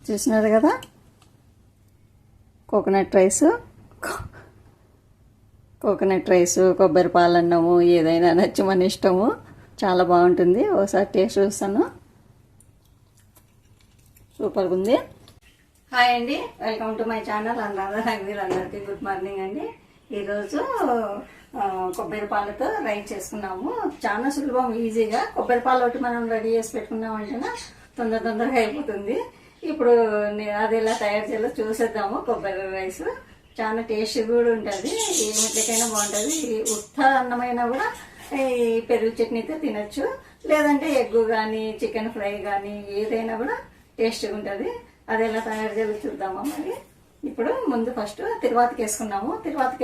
చూసినారు కదా, coconut rice, కొబ్బరి పాలన్నము, ఏదైనా నచ్చి మన ఇష్టము. చాలా బాగుంటుంది. ఒకసారి టేస్ట్ చూస్తాను. సూపర్గా ఉంది. హాయ్ అండి, వెల్కమ్ టు మై ఛానల్. అందరికీ గుడ్ మార్నింగ్ అండి. ఈరోజు కొబ్బరి పాలతో రైస్ చేసుకున్నాము. చాలా సులభం, ఈజీగా. కొబ్బరి పాలు ఒకటి మనం రెడీ చేసి పెట్టుకున్నామంటేనే తొందరగా అయిపోతుంది. ఇప్పుడు అది ఎలా తయారు చేయాలో చూసేద్దాము. కొబ్బరి రైస్ చాలా టేస్ట్ కూడా ఉంటుంది. ఏమిట్లకైనా బాగుంటుంది. ఉత్త అన్నమైనా కూడా ఈ పెరుగు చట్నీతో తినచ్చు, లేదంటే ఎగ్గు కానీ చికెన్ ఫ్రై కానీ ఏదైనా కూడా టేస్ట్గా ఉంటుంది. అది ఎలా తయారు చేయాలో చూద్దామా. మరి ఇప్పుడు ముందు ఫస్ట్ తిరువాతకి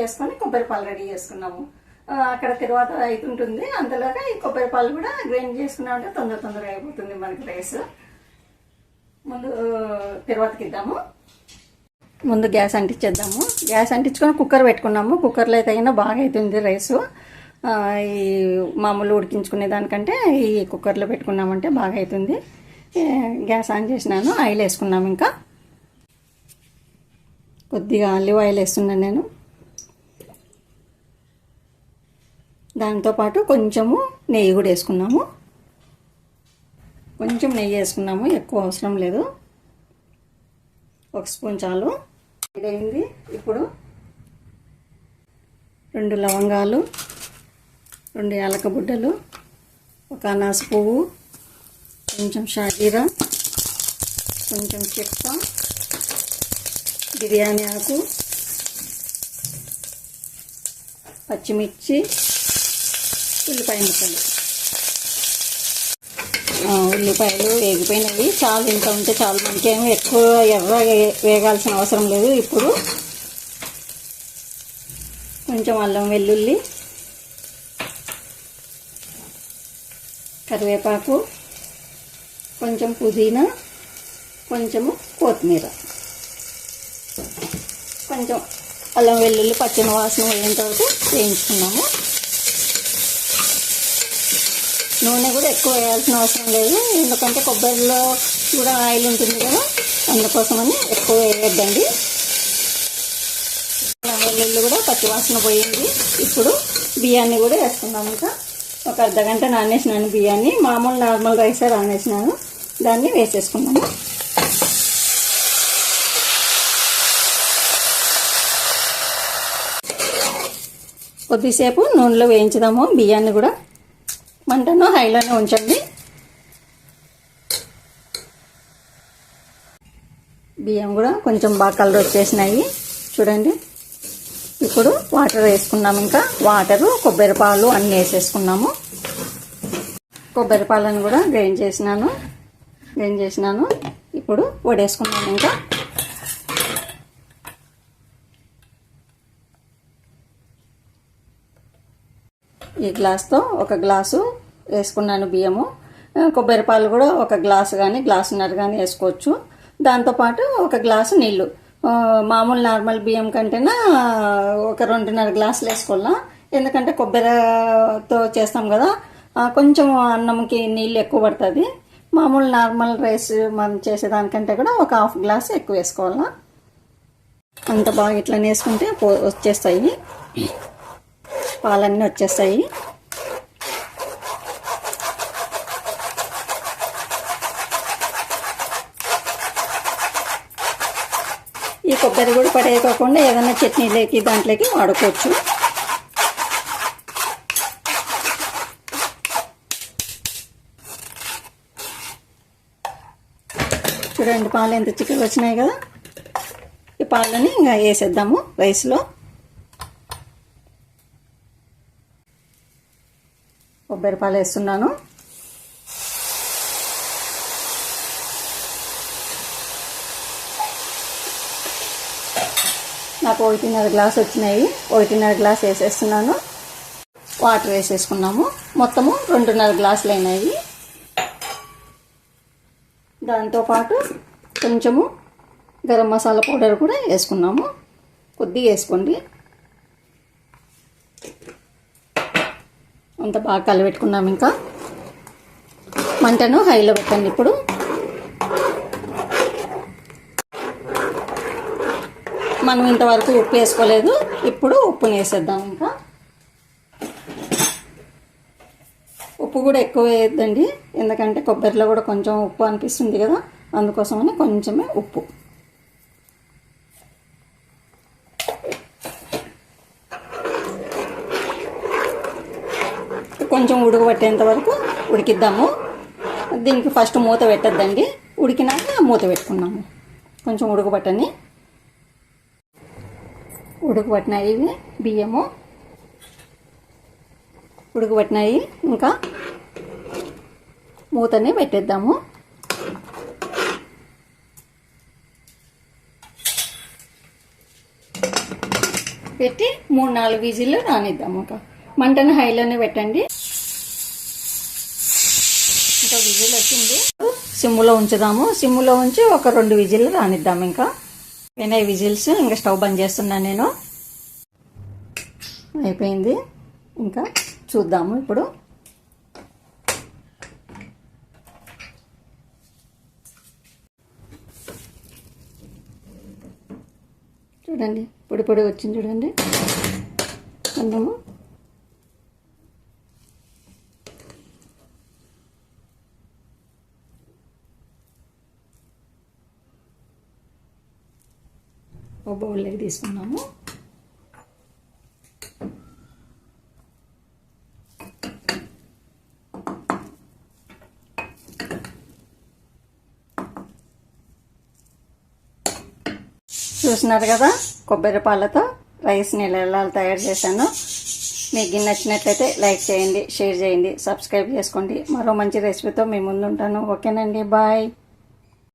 వేసుకొని కొబ్బరి పాలు రెడీ చేసుకున్నాము. అక్కడ తిరువాత అవుతుంటుంది, అంతలాగా ఈ కొబ్బరి పాలు కూడా గ్రైండ్ చేసుకున్నామంటే తొందరగా అయిపోతుంది మనకి రైస్. ముందు తిరువాతకి ఇద్దాము. ముందు గ్యాస్ అంటించేద్దాము. గ్యాస్ అంటించుకొని కుక్కర్ పెట్టుకున్నాము. కుక్కర్లో అయితే అయినా బాగా అవుతుంది రైసు. ఈ మామూలు ఉడికించుకునే దానికంటే ఈ కుక్కర్లో పెట్టుకున్నామంటే బాగా అవుతుంది. గ్యాస్ ఆన్ చేసినాను. ఆయిల్ వేసుకున్నాము. ఇంకా కొద్దిగా ఆలివ్ ఆయిల్ వేస్తున్నాను నేను. దాంతోపాటు కొంచెము నెయ్యి కూడా వేసుకున్నాము. కొంచెం నెయ్యి వేసుకున్నాము, ఎక్కువ అవసరం లేదు. 1 స్పూన్ చాలు. ఇదైంది. ఇప్పుడు 2 లవంగాలు, 2 యాలక బుడ్డలు, 1 అనాస పువ్వు, కొంచెం షాజీరా, కొంచెం చెక్క, బిర్యానీ ఆకు, పచ్చిమిర్చి, ఉల్లిపాయ ముక్కలు. ఉల్లిపాయలు వేగిపోయినవి. చాలు, ఇంత ఉంటే చాలు. మనకేమో ఎక్కువ ఎర్రగా వేగాల్సిన అవసరం లేదు. ఇప్పుడు కొంచెం అల్లం వెల్లుల్లి, కరివేపాకు, కొంచెం పుదీనా, కొంచెము కొత్తిమీర, కొంచెం అల్లం వెల్లుల్లి పచ్చిన వాసన పోయేంత వరకు వేయించుకున్నాము. నూనె కూడా ఎక్కువ వేయాల్సిన అవసరం లేదు, ఎందుకంటే కొబ్బరిలో కూడా ఆయిల్ ఉంటుంది కదా, అందుకోసమని ఎక్కువ వేయొద్దండి. అల్లం వెల్లుల్లి కూడా పచ్చి వాసన పోయింది. ఇప్పుడు బియ్యాన్ని కూడా వేసుకున్నాము. ఇంకా 1 అర్ధగంట నానేసినాను బియ్యాన్ని. మామూలు నార్మల్ రైసే నానేసినాను. దాన్ని వేసేసుకున్నాము. కొద్దిసేపు నూనెలో వేయించుదాము బియ్యాన్ని కూడా. మంటను హైలోనే ఉంచండి. బియ్యం కూడా కొంచెం బాగా కలర్ వచ్చేసినాయి చూడండి. ఇప్పుడు వాటర్ వేసుకున్నాము. ఇంకా వాటరు, కొబ్బరి పాలు అన్నీ వేసేసుకున్నాము. కొబ్బరి పాలను కూడా గ్రైండ్ చేసినాను. ఇప్పుడు వడేసుకున్నాము. ఇంకా ఈ గ్లాస్తో 1 గ్లాసు వేసుకున్నాను బియ్యము. కొబ్బరి పాలు కూడా 1 గ్లాసు కానీ గ్లాసున్నర కానీ వేసుకోవచ్చు. దాంతోపాటు 1 గ్లాసు నీళ్ళు. మామూలు నార్మల్ బియ్యం కంటేనా 2.5 గ్లాసులు వేసుకోవాలా. ఎందుకంటే కొబ్బరితో చేస్తాం కదా, కొంచెం అన్నంకి నీళ్ళు ఎక్కువ పడుతుంది. మామూలు నార్మల్ రైస్ మనం చేసేదానికంటే కూడా 1/2 గ్లాసు ఎక్కువ వేసుకోవాలా. అంత బాగా ఇట్లా వేసుకుంటే వచ్చేస్తాయి, పాలన్నీ వచ్చేస్తాయి. ఈ కొబ్బరి కూడా పడేయకోకుండా ఏదైనా చట్నీలోకి దాంట్లోకి వాడుకోవచ్చు. చూడండి, పాలు ఎంత చిక్కగా వచ్చినాయి కదా. ఈ పాలని ఇంకా వేసేద్దాము రైస్లో. కొబ్బరి పాలు వేస్తున్నాను. నాకు 1.5 గ్లాస్ వచ్చినాయి. 1.5 గ్లాస్ వేసేస్తున్నాను. వాటర్ వేసేసుకున్నాము. మొత్తము 2.5 గ్లాసులు అయినాయి. దాంతోపాటు కొంచెము గరం మసాలా పౌడర్ కూడా వేసుకున్నాము. కొద్దిగా వేసుకోండి. అంత బాగా కలిపెట్టుకున్నాము. ఇంకా మంటను హైలో పెట్టండి. ఇప్పుడు మనం ఇంతవరకు ఉప్పు వేసుకోలేదు. ఇప్పుడు ఉప్పుని వేసేద్దాం. ఇంకా ఉప్పు కూడా ఎక్కువ వేయద్దండి, ఎందుకంటే కొబ్బరిలో కూడా కొంచెం ఉప్పు అనిపిస్తుంది కదా, అందుకోసమని కొంచెమే ఉప్పు. కొంచెం ఉడకబట్టేంత వరకు ఉడికిద్దాము. దీనికి ఫస్ట్ మూత పెట్టద్దండి, ఉడికినాక మూత పెట్టుకున్నాము. కొంచెం ఉడకబట్టని. ఉడకబట్టినాయి ఇవి బియ్యము, ఉడకబట్టినాయి. ఇంకా మూతని పెట్టేద్దాము. పెట్టి 3-4 విజిల్లు రానిద్దాము. ఇంకా మంటను హైలోనే పెట్టండి. ఇంకా విజిల్ వచ్చింది, సిమ్ములో ఉంచుదాము. సిమ్ములో ఉంచి ఒక 2 విజిల్లు రానిద్దాము. ఇంకా అయినాయి విజిల్స్. ఇంకా స్టవ్ బంద్ చేస్తున్నాను నేను. అయిపోయింది. ఇంకా చూద్దాము ఇప్పుడు. చూడండి పొడి పొడి వచ్చింది చూడండి అన్నము. ఒక బౌల్లోకి తీసుకున్నాము. చూస్తున్నారు కదా, కొబ్బరి పాలతో రైస్ని ఎలా తయారు చేశాను. మీకు నచ్చినట్లయితే లైక్ చేయండి, షేర్ చేయండి, సబ్స్క్రైబ్ చేసుకోండి. మరో మంచి రెసిపీతో మీ ముందు ఉంటాను. ఓకేనండి, బాయ్.